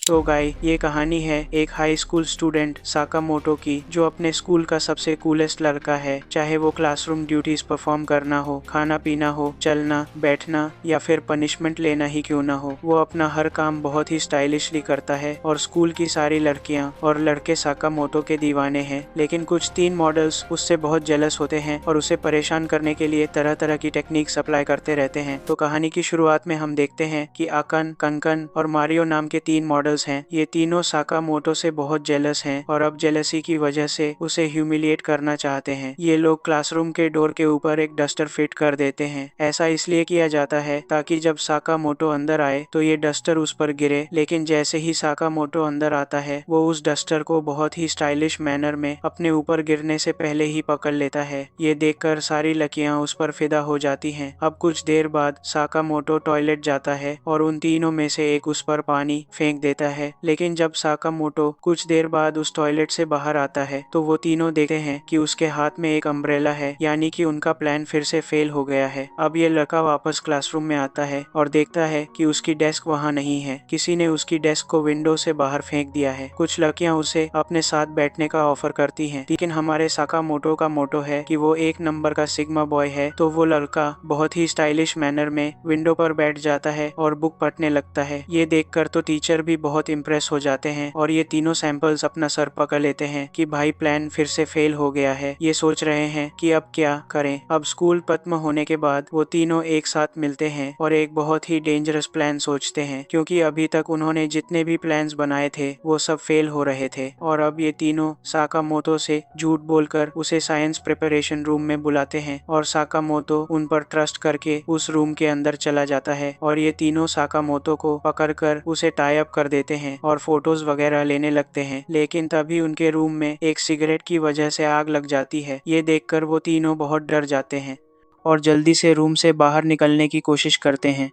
तो गाई ये कहानी है एक हाई स्कूल स्टूडेंट साकामोटो की, जो अपने स्कूल का सबसे कूलेस्ट लड़का है। चाहे वो क्लासरूम ड्यूटीज परफॉर्म करना हो, खाना पीना हो, चलना बैठना या फिर पनिशमेंट लेना ही क्यों ना हो, वो अपना हर काम बहुत ही स्टाइलिशली करता है और स्कूल की सारी लड़कियां और लड़के साकामोटो के दीवाने हैं। लेकिन कुछ टीन मॉडल्स उससे बहुत जेलस होते हैं और उसे परेशान करने के लिए तरह तरह की टेक्निक्स अप्लाई करते रहते हैं। तो कहानी की शुरुआत में हम देखते हैं कि आकन, कंकन और मारियो नाम के 3 मॉडल्स हैं। ये तीनों साकामोटो से बहुत जेलस हैं और अब जेलसी की वजह से उसे ह्यूमिलिएट करना चाहते हैं। ये लोग क्लासरूम के डोर के ऊपर एक डस्टर फिट कर देते हैं। ऐसा इसलिए किया जाता है ताकि जब साकामोटो अंदर आए तो ये डस्टर उस पर गिरे। लेकिन जैसे ही साकामोटो अंदर आता है, वो उस डस्टर को बहुत ही स्टाइलिश मैनर में अपने ऊपर गिरने से पहले ही पकड़ लेता है। ये देखकर सारी लड़कियां उस पर फिदा हो जाती हैं। अब कुछ देर बाद साकामोटो टॉयलेट जाता है और उन तीनों में से एक उस पर पानी फेंक देता है। लेकिन जब साकामोटो कुछ देर बाद उस टॉयलेट से बाहर आता है तो वो तीनों देखते हैं कि उसके हाथ में एक अम्ब्रेला है, यानी कि उनका प्लान फिर से फेल हो गया है। अब ये लड़का वापस क्लासरूम में आता है और देखता है कि उसकी डेस्क वहाँ नहीं है। किसी ने उसकी डेस्क को विंडो से बाहर फेंक दिया है। कुछ लड़कियां उसे अपने साथ बैठने का ऑफर करती हैं, लेकिन हमारे साकामोटो का मोटो है कि वो 1 नंबर का सिग्मा बॉय है। तो वो लड़का बहुत ही स्टाइलिश मैनर में विंडो पर बैठ जाता है और बुक पढ़ने लगता है। ये देखकर तो टीचर भी बहुत इम्प्रेस हो जाते हैं और ये तीनों सैंपल्स अपना सर पकड़ लेते हैं कि भाई प्लान फिर से फेल हो गया है। ये सोच रहे हैं कि अब क्या करें। अब स्कूल खत्म होने के बाद वो तीनों एक साथ मिलते हैं और एक बहुत ही डेंजरस प्लान सोचते हैं, क्योंकि अभी तक उन्होंने जितने भी प्लान्स बनाए थे वो सब फेल हो रहे थे। और अब ये तीनों साकामोटो से झूठ बोलकर उसे साइंस प्रिपरेशन रूम में बुलाते हैं और साकामोटो उन पर ट्रस्ट करके उस रूम के अंदर चला जाता है और ये तीनों साकामोटो को पकड़कर उसे टाई अप कर देते हैं और फोटोज वगैरह लेने लगते हैं। लेकिन तभी उनके रूम में एक सिगरेट की वजह से आग लग जाती है। ये देखकर वो तीनों बहुत डर जाते हैं और जल्दी से रूम से बाहर निकलने की कोशिश करते हैं।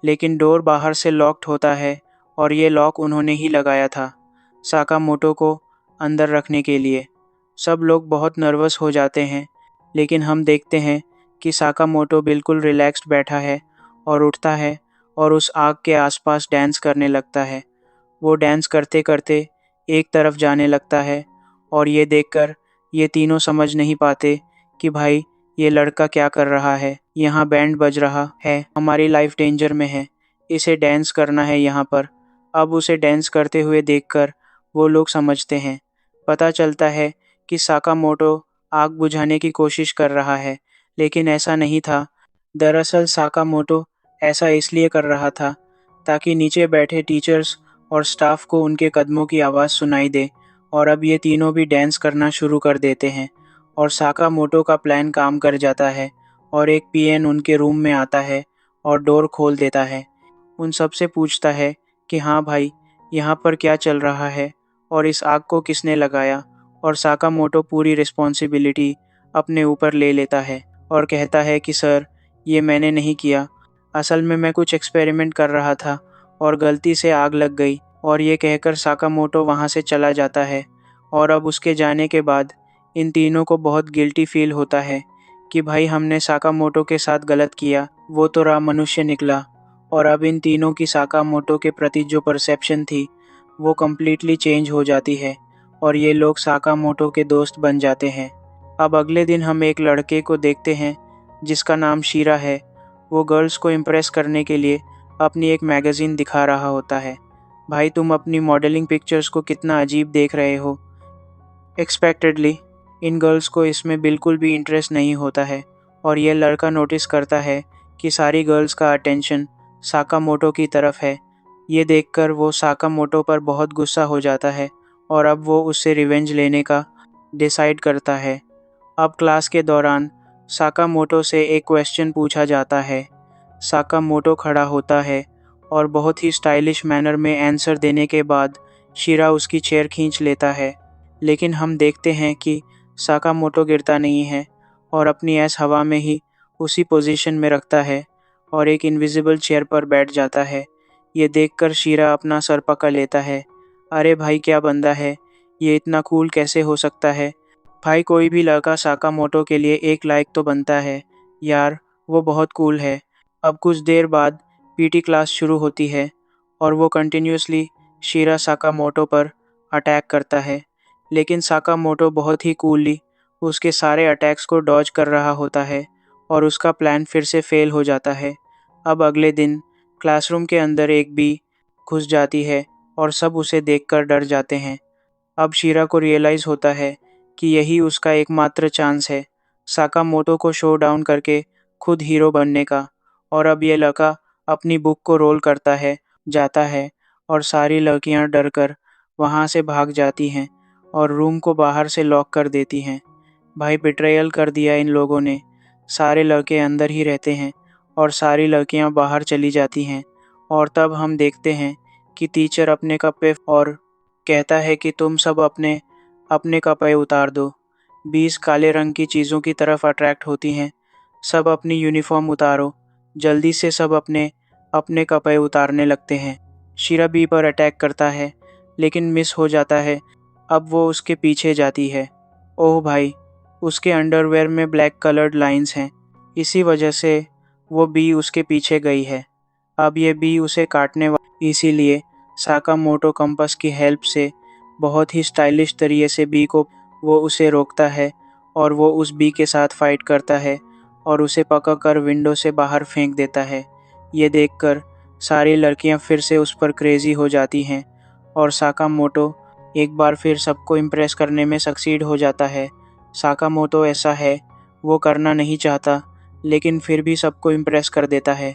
लेकिन डोर बाहर से लॉक्ड होता है और ये लॉक उन्होंने ही लगाया था साकामोटो को अंदर रखने के लिए। सब लोग बहुत नर्वस हो जाते हैं, लेकिन हम देखते हैं कि साकामोटो बिल्कुल रिलैक्स्ड बैठा है और उठता है और उस आग के आसपास डांस करने लगता है। वो डांस करते करते एक तरफ जाने लगता है और ये देखकर ये तीनों समझ नहीं पाते कि भाई ये लड़का क्या कर रहा है। यहाँ बैंड बज रहा है, हमारी लाइफ डेंजर में है, इसे डांस करना है यहाँ पर। अब उसे डांस करते हुए देखकर वो लोग समझते हैं। पता चलता है कि साकामोटो आग बुझाने की कोशिश कर रहा है, लेकिन ऐसा नहीं था। दरअसल साकामोटो ऐसा इसलिए कर रहा था ताकि नीचे बैठे टीचर्स और स्टाफ को उनके कदमों की आवाज़ सुनाई दे। और अब ये तीनों भी डांस करना शुरू कर देते हैं और साकामोटो का प्लान काम कर जाता है और एक पीएन उनके रूम में आता है और डोर खोल देता है। उन सब से पूछता है कि हाँ भाई, यहाँ पर क्या चल रहा है और इस आग को किसने लगाया। और साकामोटो पूरी रिस्पॉन्सिबिलिटी अपने ऊपर ले लेता है और कहता है कि सर, ये मैंने नहीं किया, असल में मैं कुछ एक्सपेरिमेंट कर रहा था और गलती से आग लग गई। और ये कहकर साकामोटो वहाँ से चला जाता है। और अब उसके जाने के बाद इन तीनों को बहुत गिल्टी फील होता है कि भाई हमने साकामोटो के साथ गलत किया, वो तो रहा मनुष्य निकला। और अब इन तीनों की साकामोटो के प्रति जो परसेप्शन थी वो कम्प्लीटली चेंज हो जाती है और ये लोग साकामोटो के दोस्त बन जाते हैं। अब अगले दिन हम एक लड़के को देखते हैं जिसका नाम शीरा है। वो गर्ल्स को इम्प्रेस करने के लिए अपनी एक मैगज़ीन दिखा रहा होता है। भाई तुम अपनी मॉडलिंग पिक्चर्स को कितना अजीब देख रहे हो। एक्सपेक्टेडली इन गर्ल्स को इसमें बिल्कुल भी इंटरेस्ट नहीं होता है और ये लड़का नोटिस करता है कि सारी गर्ल्स का अटेंशन साकामोटो की तरफ है। ये देखकर वो साकामोटो पर बहुत गुस्सा हो जाता है और अब वो उससे रिवेंज लेने का डिसाइड करता है। अब क्लास के दौरान साकामोटो से एक क्वेश्चन पूछा जाता है। साकामोटो खड़ा होता है और बहुत ही स्टाइलिश मैनर में आंसर देने के बाद शीरा उसकी चेयर खींच लेता है। लेकिन हम देखते हैं कि साकामोटो गिरता नहीं है और अपनी ऐश हवा में ही उसी पोजीशन में रखता है और एक इनविजिबल चेयर पर बैठ जाता है। ये देखकर शीरा अपना सर पकड़ लेता है। अरे भाई क्या बंदा है, ये इतना कूल कैसे हो सकता है। भाई कोई भी लड़का साकामोटो के लिए एक लाइक तो बनता है यार, वो बहुत कूल है। अब कुछ देर बाद पीटी क्लास शुरू होती है और वो कंटिन्यूसली शीरा साकामोटो पर अटैक करता है, लेकिन साकामोटो बहुत ही कूली उसके सारे अटैक्स को डॉज कर रहा होता है और उसका प्लान फिर से फेल हो जाता है। अब अगले दिन क्लासरूम के अंदर एक बी घुस जाती है और सब उसे देखकर डर जाते हैं। अब शीरा को रियलाइज़ होता है कि यही उसका एकमात्र चांस है साकामोटो को शो डाउन करके खुद हीरो बनने का। और अब ये लड़का अपनी बुक को रोल करता है, जाता है और सारी लड़कियां डरकर वहां से भाग जाती हैं और रूम को बाहर से लॉक कर देती हैं। भाई बिट्रेयल कर दिया इन लोगों ने। सारे लड़के अंदर ही रहते हैं और सारी लड़कियां बाहर चली जाती हैं। और तब हम देखते हैं कि टीचर अपने कपड़े और कहता है कि तुम सब अपने अपने कपड़े उतार दो। 20 काले रंग की चीज़ों की तरफ अट्रैक्ट होती हैं। सब अपनी यूनिफॉर्म उतारो। जल्दी से सब अपने अपने कपड़े उतारने लगते हैं। शीरा बी पर अटैक करता है, लेकिन मिस हो जाता है। अब वो उसके पीछे जाती है। ओह भाई, उसके अंडरवेयर में ब्लैक कलर्ड लाइंस हैं। इसी वजह से वो बी उसके पीछे गई है। अब ये बी उसे काटने वाली, इसीलिए साकामोटो कंपास की हेल्प से बहुत ही स्टाइलिश तरीके से बी को वो उसे रोकता है और वो उस बी के साथ फाइट करता है और उसे पकड़कर विंडो से बाहर फेंक देता है। ये देखकर सारी लड़कियां फिर से उस पर क्रेजी हो जाती हैं और साकामोटो एक बार फिर सबको इम्प्रेस करने में सक्सीड हो जाता है। साकामोटो ऐसा है, वो करना नहीं चाहता, लेकिन फिर भी सबको इम्प्रेस कर देता है।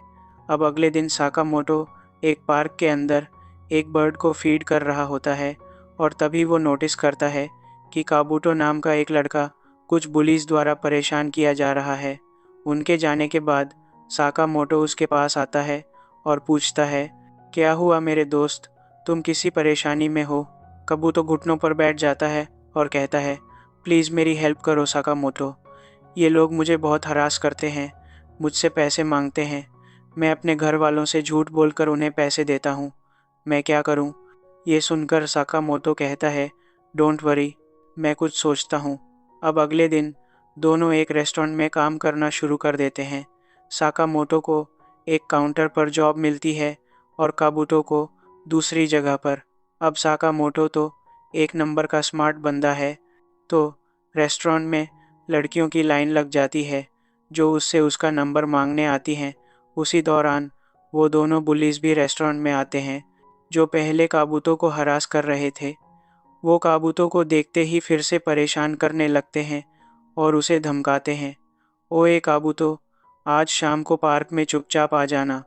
अब अगले दिन साकामोटो एक पार्क के अंदर एक बर्ड को फीड कर रहा होता है और तभी वो नोटिस करता है कि काबूटो नाम का एक लड़का कुछ बुलीज द्वारा परेशान किया जा रहा है। उनके जाने के बाद साकामोटो उसके पास आता है और पूछता है, क्या हुआ मेरे दोस्त, तुम किसी परेशानी में हो? काबूटो घुटनों पर बैठ जाता है और कहता है, प्लीज़ मेरी हेल्प करो साकामोटो। ये लोग मुझे बहुत हरास करते हैं, मुझसे पैसे मांगते हैं। मैं अपने घर वालों से झूठ बोलकर उन्हें पैसे देता हूँ। मैं क्या करूँ? ये सुनकर साकामोटो कहता है, डोंट वरी, मैं कुछ सोचता हूँ। अब अगले दिन दोनों एक रेस्टोरेंट में काम करना शुरू कर देते हैं। साकामोटो को एक काउंटर पर जॉब मिलती है और काबूटो को दूसरी जगह पर। अब साकामोटो तो एक नंबर का स्मार्ट बंदा है, तो रेस्टोरेंट में लड़कियों की लाइन लग जाती है जो उससे उसका नंबर मांगने आती हैं। उसी दौरान वो दोनों बुलीज भी रेस्टोरेंट में आते हैं जो पहले काबूतो को हरास कर रहे थे। वो काबूतो को देखते ही फिर से परेशान करने लगते हैं और उसे धमकाते हैं, ओए काबूतो, आज शाम को पार्क में चुपचाप आ जाना।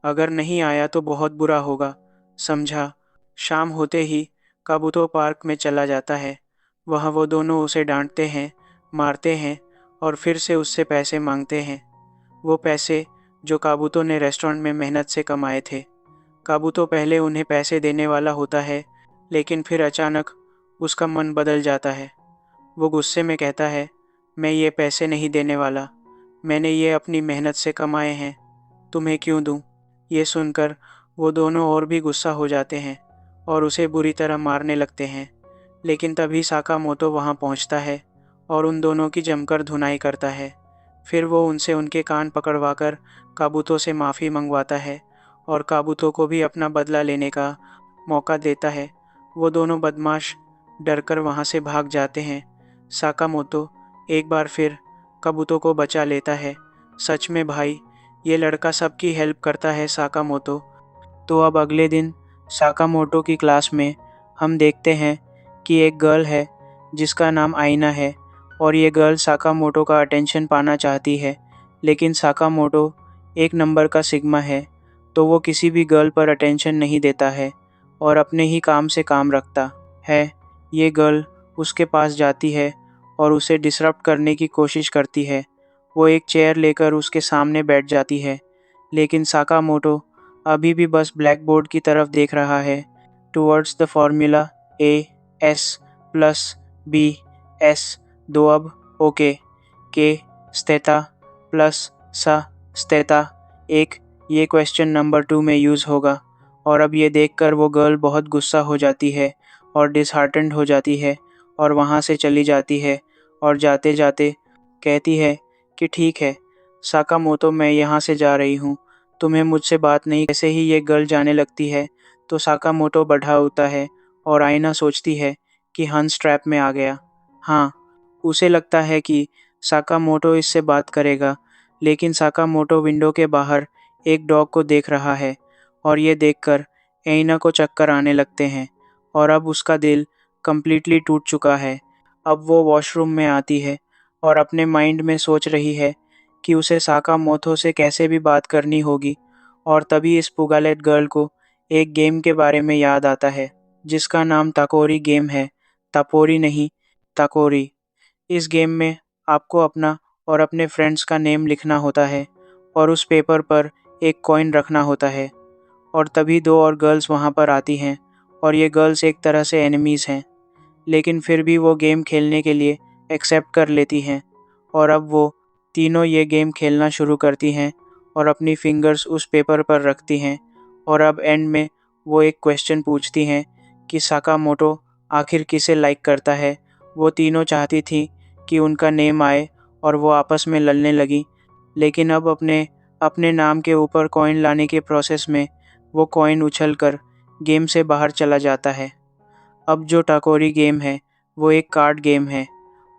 अगर नहीं आया तो बहुत बुरा होगा, समझा? शाम होते ही काबूतो पार्क में चला जाता है। वहाँ वो दोनों उसे डांटते हैं, मारते हैं और फिर से उससे पैसे मांगते हैं। वो पैसे जो काबूतो ने रेस्टोरेंट में मेहनत से कमाए थे। काबूतो पहले उन्हें पैसे देने वाला होता है, लेकिन फिर अचानक उसका मन बदल जाता है। वो गुस्से में कहता है, मैं ये पैसे नहीं देने वाला, मैंने ये अपनी मेहनत से कमाए हैं, तुम्हें क्यों दूं? ये सुनकर वो दोनों और भी गुस्सा हो जाते हैं और उसे बुरी तरह मारने लगते हैं। लेकिन तभी साकामोटो वहाँ पहुँचता है और उन दोनों की जमकर धुनाई करता है। फिर वो उनसे उनके कान पकड़वाकर काबूतो से माफ़ी मंगवाता है और काबूतो को भी अपना बदला लेने का मौका देता है। वो दोनों बदमाश डरकर वहाँ से भाग जाते हैं। साकामोटो एक बार फिर काबूतो को बचा लेता है। सच में भाई, ये लड़का सबकी हेल्प करता है साकामोटो। तो अब अगले दिन साकामोटो की क्लास में हम देखते हैं कि एक गर्ल है जिसका नाम आइना है और ये गर्ल साकामोटो का अटेंशन पाना चाहती है, लेकिन साकामोटो एक नंबर का सिग्मा है, तो वो किसी भी गर्ल पर अटेंशन नहीं देता है और अपने ही काम से काम रखता है। ये गर्ल उसके पास जाती है और उसे डिसरप्ट करने की कोशिश करती है। वो एक चेयर लेकर उसके सामने बैठ जाती है, लेकिन साकामोटो अभी भी बस ब्लैक बोर्ड की तरफ देख रहा है। Towards the formula AS plus BS, दो अब ओके, के स्थिता प्लस सा स्थिता एक, ये क्वेश्चन नंबर 2 में यूज़ होगा। और अब ये देखकर वो गर्ल बहुत गुस्सा हो जाती है और डिसहार्टेंड हो जाती है और वहाँ से चली जाती है और जाते जाते कहती है कि ठीक है साकामोटो, मैं यहाँ से जा रही हूँ, तुम्हें मुझसे बात नहीं। जैसे ही ये गर्ल जाने लगती है तो साकामोटो बढ़ा होता है और आईना सोचती है कि हंस ट्रैप में आ गया। हाँ, उसे लगता है कि साकामोटो इससे बात करेगा, लेकिन साकामोटो विंडो के बाहर एक डॉग को देख रहा है और ये देखकर एइना को चक्कर आने लगते हैं और अब उसका दिल कंप्लीटली टूट चुका है। अब वो वॉशरूम में आती है और अपने माइंड में सोच रही है कि उसे साकामोटो से कैसे भी बात करनी होगी और तभी इस पुगालेट गर्ल को एक गेम के बारे में याद आता है जिसका नाम ताकोरी गेम है। तापोरी नहीं, ताकोरी। इस गेम में आपको अपना और अपने फ्रेंड्स का नेम लिखना होता है और उस पेपर पर एक कॉइन रखना होता है और तभी दो और गर्ल्स वहाँ पर आती हैं और ये गर्ल्स एक तरह से एनिमीज़ हैं, लेकिन फिर भी वो गेम खेलने के लिए एक्सेप्ट कर लेती हैं और अब वो तीनों ये गेम खेलना शुरू करती हैं और अपनी फिंगर्स उस पेपर पर रखती हैं और अब एंड में वो एक क्वेश्चन पूछती हैं कि साकामोटो आखिर किसे लाइक करता है। वो तीनों चाहती थी कि उनका नेम आए और वो आपस में लड़ने लगी, लेकिन अब अपने अपने नाम के ऊपर कॉइन लाने के प्रोसेस में वो कॉइन उछलकर गेम से बाहर चला जाता है। अब जो टाकोरी गेम है वो एक कार्ड गेम है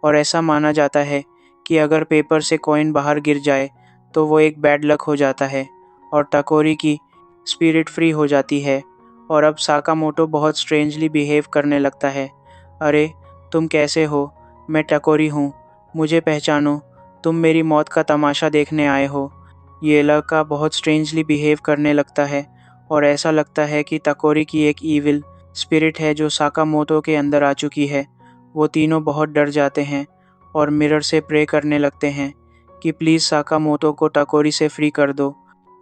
और ऐसा माना जाता है कि अगर पेपर से कॉइन बाहर गिर जाए तो वो एक बैड लक हो जाता है और टाकोरी की स्पिरिट फ्री हो जाती है। और अब साकामोटो बहुत स्ट्रेंजली बिहेव करने लगता है। अरे, तुम कैसे हो? मैं टाकोरी हूँ, मुझे पहचानो, तुम मेरी मौत का तमाशा देखने आए हो। ये लड़का बहुत स्ट्रेंजली बिहेव करने लगता है और ऐसा लगता है कि टाकोरी की एक ईविल स्पिरिट है जो साकामोटो के अंदर आ चुकी है। वो तीनों बहुत डर जाते हैं और मिरर से प्रे करने लगते हैं कि प्लीज़ साकामोटो को टाकोरी से फ्री कर दो,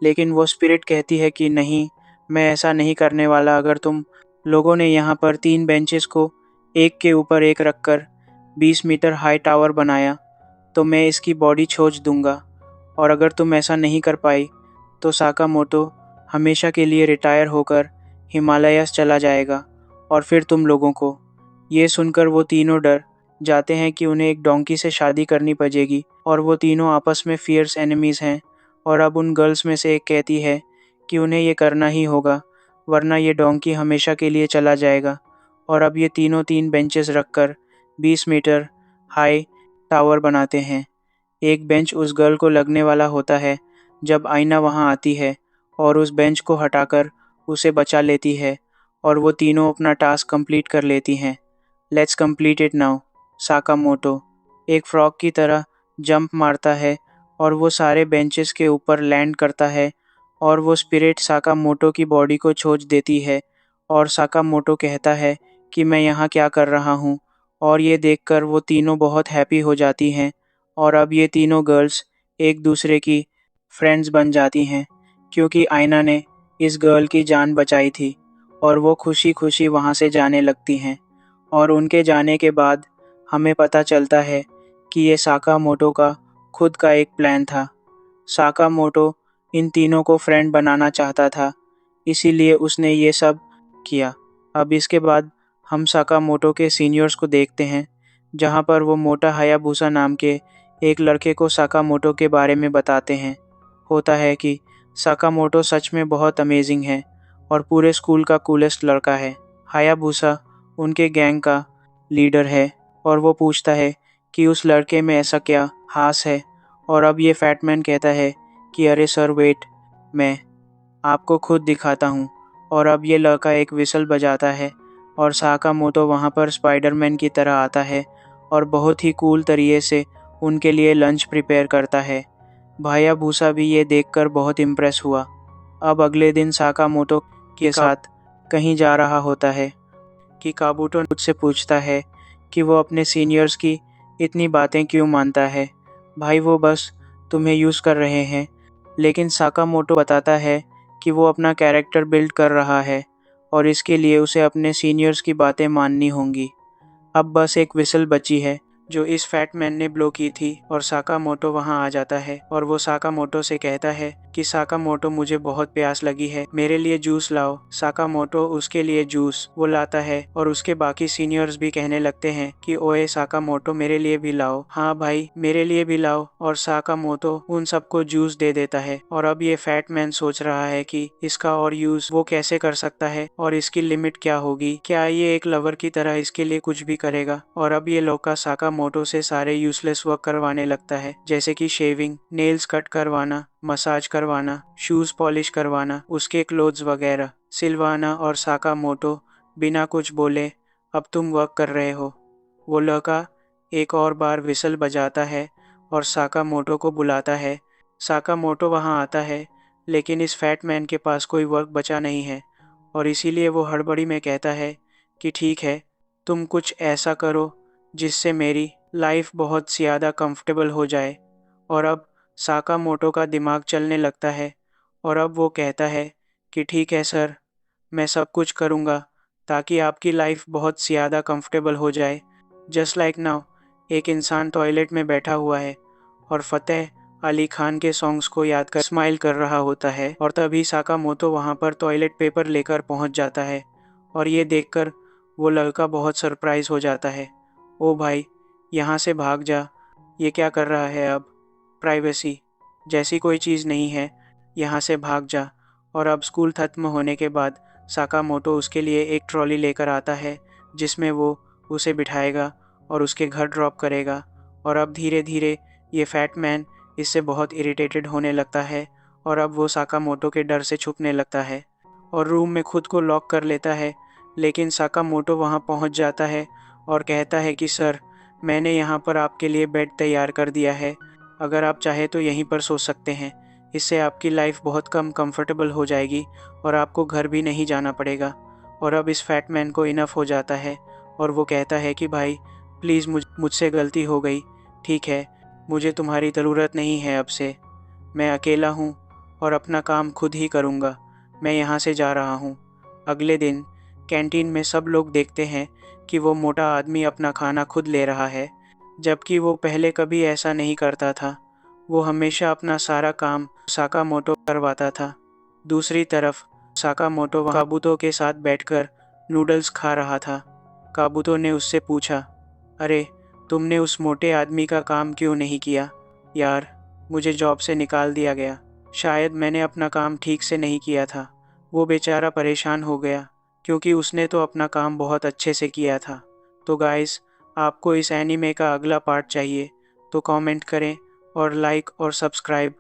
लेकिन वो स्पिरिट कहती है कि नहीं, मैं ऐसा नहीं करने वाला। अगर तुम लोगों ने यहाँ पर 3 बेंचेस को एक के ऊपर एक रखकर 20 मीटर हाई टावर बनाया तो मैं इसकी बॉडी छोड़ दूंगा और अगर तुम ऐसा नहीं कर पाई तो साकामोटो हमेशा के लिए रिटायर होकर हिमालयस चला जाएगा और फिर तुम लोगों को। ये सुनकर वो तीनों डर जाते हैं कि उन्हें एक डोंकी से शादी करनी पड़ेगी और वो तीनों आपस में फियर्स एनिमीज़ हैं। और अब उन गर्ल्स में से एक कहती है कि उन्हें ये करना ही होगा वरना ये डोंकी हमेशा के लिए चला जाएगा। और अब ये तीनों 3 बेंचेस रखकर 20 मीटर हाई टावर बनाते हैं। एक बेंच उस गर्ल को लगने वाला होता है जब आईना वहाँ आती है और उस बेंच को हटाकर उसे बचा लेती है और वो तीनों अपना टास्क कंप्लीट कर लेती हैं। Let's complete it now. Sakamoto एक फ्रॉग की तरह जंप मारता है और वो सारे बेंचेस के ऊपर लैंड करता है और वो स्पिरिट साकामोटो की बॉडी को छोड़ देती है और साकामोटो कहता है कि मैं यहाँ क्या कर रहा हूँ और ये देखकर वो तीनों बहुत हैप्पी हो जाती हैं और अब ये तीनों गर्ल्स एक दूसरे की फ्रेंड्स बन जाती हैं क्योंकि आयना ने इस गर्ल की जान बचाई थी और वो खुशी खुशी वहाँ से जाने लगती हैं। और उनके जाने के बाद हमें पता चलता है कि ये साकामोटो का खुद का एक प्लान था। साकामोटो इन तीनों को फ्रेंड बनाना चाहता था, इसीलिए उसने ये सब किया। अब इसके बाद हम साकामोटो के सीनियर्स को देखते हैं जहाँ पर वो मोटा हायाबुसा नाम के एक लड़के को साकामोटो के बारे में बताते हैं। होता है कि साकामोटो सच में बहुत अमेजिंग है और पूरे स्कूल का कूलेस्ट लड़का है। हायाबुसा उनके गैंग का लीडर है और वो पूछता है कि उस लड़के में ऐसा क्या खास है और अब ये फैटमैन कहता है कि अरे सर वेट, मैं आपको खुद दिखाता हूँ। और अब ये लड़का एक विसल बजाता है और साकामोटो वहाँ पर स्पाइडरमैन की तरह आता है और बहुत ही कूल तरीके से उनके लिए लंच प्रिपेयर करता है। हायाबुसा भी ये देखकर बहुत इम्प्रेस हुआ। अब अगले दिन साकामोटो के साथ कहीं जा रहा होता है कि काबूटो मुझसे पूछता है कि वो अपने सीनियर्स की इतनी बातें क्यों मानता है। भाई, वो बस तुम्हें यूज़ कर रहे हैं। लेकिन साकामोटो बताता है कि वो अपना कैरेक्टर बिल्ड कर रहा है और इसके लिए उसे अपने सीनियर्स की बातें माननी होंगी। अब बस एक विसल बची है जो इस फैट मैन ने ब्लो की थी और साकामोटो वहां आ जाता है और वो साकामोटो से कहता है कि साकामोटो मुझे बहुत प्यास लगी है, मेरे लिए जूस लाओ। साकामोटो उसके लिए जूस वो लाता है और उसके बाकी सीनियर्स भी कहने लगते हैं कि ओए साकामोटो मेरे लिए भी लाओ, हाँ भाई मेरे लिए भी लाओ। और साकामोटो उन सबको जूस दे देता है और अब ये फैट मैन सोच रहा है कि इसका और यूज वो कैसे कर सकता है और इसकी लिमिट क्या होगी, क्या ये एक लवर की तरह इसके लिए कुछ भी करेगा। और अब ये लौका साकामोटो से सारे यूजलेस वर्क करवाने लगता है, जैसे कि शेविंग, नेल्स कट करवाना, मसाज करवाना, शूज पॉलिश करवाना, उसके क्लोथ्स वगैरह। सिल्वाना और साकामोटो बिना कुछ बोले अब तुम वर्क कर रहे हो। वो लड़का एक और बार विसल बजाता है और साकामोटो को बुलाता है। साकामोटो वहां आता है लेकिन इस फैट मैन के पास कोई वर्क बचा नहीं है और इसीलिए वो हड़बड़ी में कहता है कि ठीक है, तुम कुछ ऐसा करो जिससे मेरी लाइफ बहुत ज़्यादा कंफर्टेबल हो जाए। और अब साकामोटो का दिमाग चलने लगता है और अब वो कहता है कि ठीक है सर, मैं सब कुछ करूँगा ताकि आपकी लाइफ बहुत ज़्यादा कंफर्टेबल हो जाए। जस्ट लाइक नाउ एक इंसान टॉयलेट में बैठा हुआ है और फतेह अली खान के सॉन्ग्स को याद कर स्माइल कर रहा होता है और तभी साकामोटो वहाँ पर टॉयलेट पेपर लेकर पहुँच जाता है और ये देखकर वो लड़का बहुत सरप्राइज हो जाता है। ओ भाई, यहाँ से भाग जा, ये क्या कर रहा है अब, प्राइवेसी जैसी कोई चीज़ नहीं है, यहाँ से भाग जा। और अब स्कूल खत्म होने के बाद साकामोटो उसके लिए एक ट्रॉली लेकर आता है जिसमें वो उसे बिठाएगा और उसके घर ड्रॉप करेगा। और अब धीरे धीरे ये फैट मैन इससे बहुत इरिटेटेड होने लगता है और अब वो साकामोटो के डर से छुपने लगता है और रूम में खुद को लॉक कर लेता है। लेकिन साकामोटो वहाँ पहुँच जाता है और कहता है कि सर, मैंने यहाँ पर आपके लिए बेड तैयार कर दिया है, अगर आप चाहे तो यहीं पर सो सकते हैं, इससे आपकी लाइफ बहुत कम कंफर्टेबल हो जाएगी और आपको घर भी नहीं जाना पड़ेगा। और अब इस फैट मैन को इनफ हो जाता है और वो कहता है कि भाई प्लीज़ मुझसे गलती हो गई, ठीक है, मुझे तुम्हारी ज़रूरत नहीं है अब से, मैं अकेला हूँ और अपना काम खुद ही करूँगा, मैं यहाँ से जा रहा हूँ। अगले दिन कैंटीन में सब लोग देखते हैं कि वो मोटा आदमी अपना खाना खुद ले रहा है, जबकि वो पहले कभी ऐसा नहीं करता था। वो हमेशा अपना सारा काम साकामोटो करवाता था। दूसरी तरफ साकामोटो काबूतो के साथ बैठकर नूडल्स खा रहा था। काबूतो ने उससे पूछा, अरे तुमने उस मोटे आदमी का काम क्यों नहीं किया? यार, मुझे जॉब से निकाल दिया गया, शायद मैंने अपना काम ठीक से नहीं किया था। वो बेचारा परेशान हो गया क्योंकि उसने तो अपना काम बहुत अच्छे से किया था। तो गाइस, आपको इस एनीमे का अगला पार्ट चाहिए तो कमेंट करें और लाइक और सब्सक्राइब